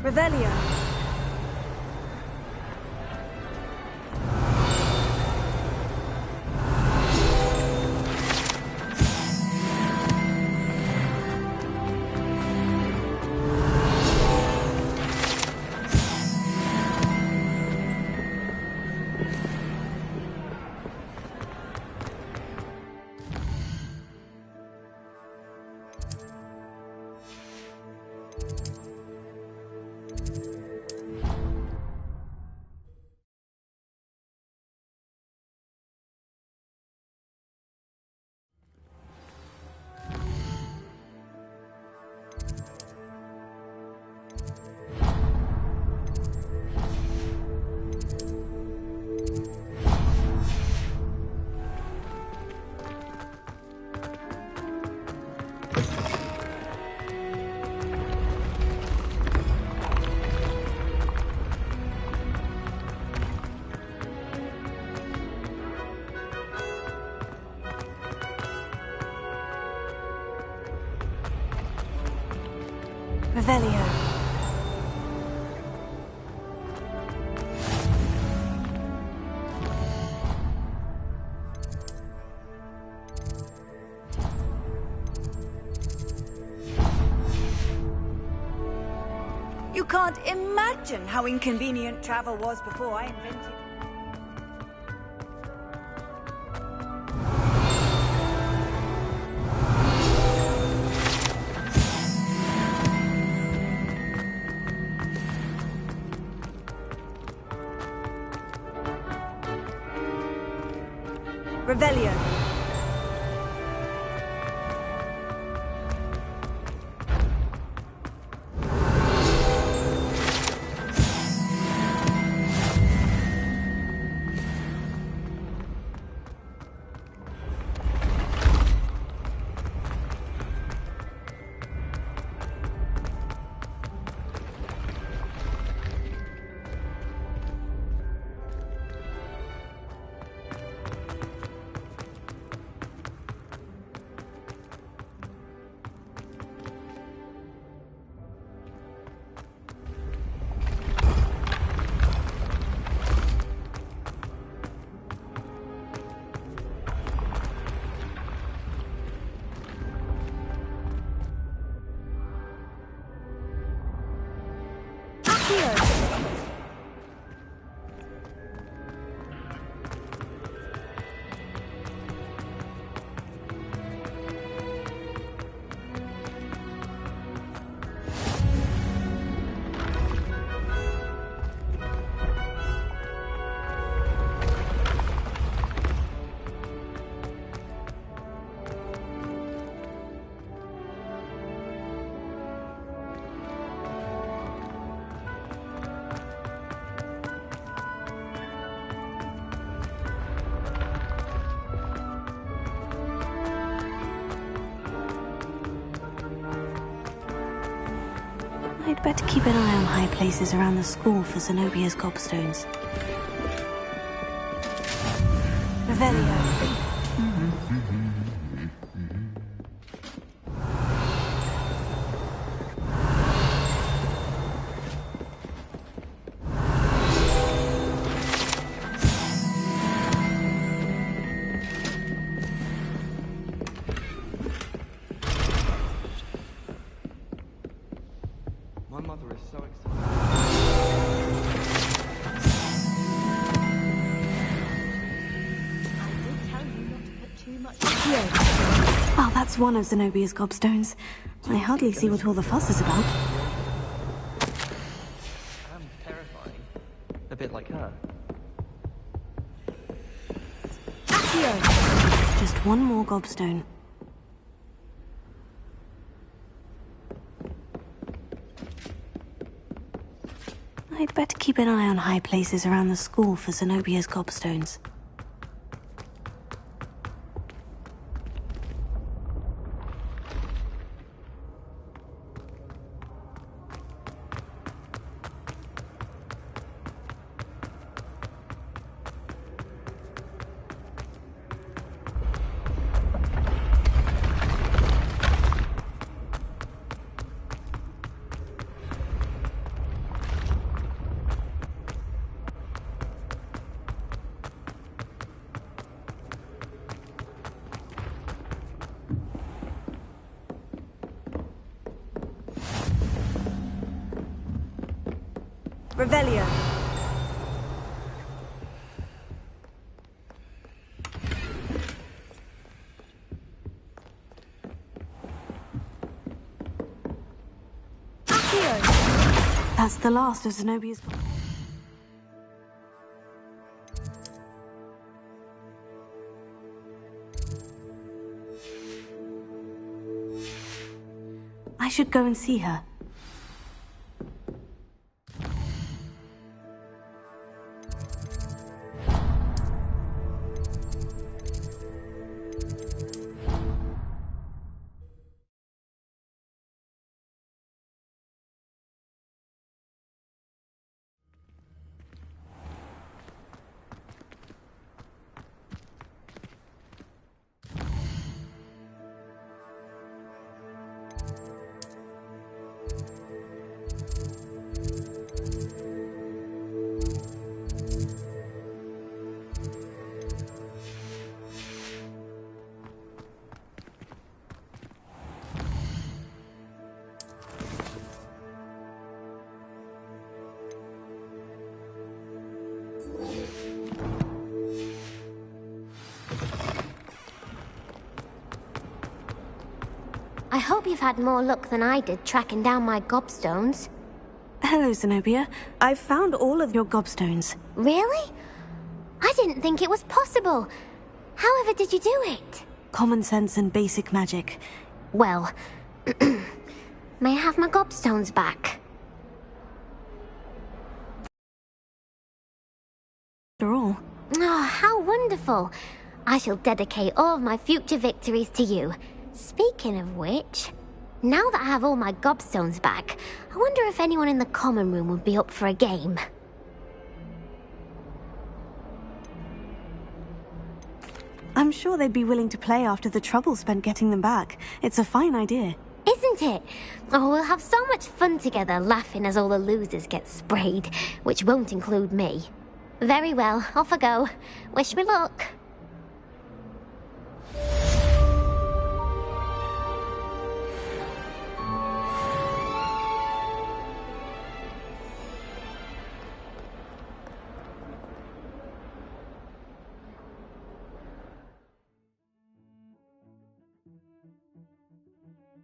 Revelio. Revelio. You can't imagine how inconvenient travel was before I invented. Revelio. I'd better keep an eye on high places around the school for Zenobia's gobstones. Revelio. My mother is so excited. Well, that's one of Zenobia's gobstones. I hardly see what all the fuss is about. I'm terrifying. A bit like her. Just one more gobstone. I'd better keep an eye on high places around the school for Zenobia's gobstones. Revelio. That's the last of Zenobia's... I should go and see her. I hope you've had more luck than I did tracking down my gobstones. Hello, Zenobia. I've found all of your gobstones. Really? I didn't think it was possible. However did you do it? Common sense and basic magic. Well, may I have my gobstones back? After all. Oh, how wonderful. I shall dedicate all of my future victories to you. Speaking of which, now that I have all my gobstones back, I wonder if anyone in the common room would be up for a game. I'm sure they'd be willing to play after the trouble spent getting them back. It's a fine idea. Isn't it? Oh, we'll have so much fun together, laughing as all the losers get sprayed, which won't include me. Very well, off I go. Wish me luck.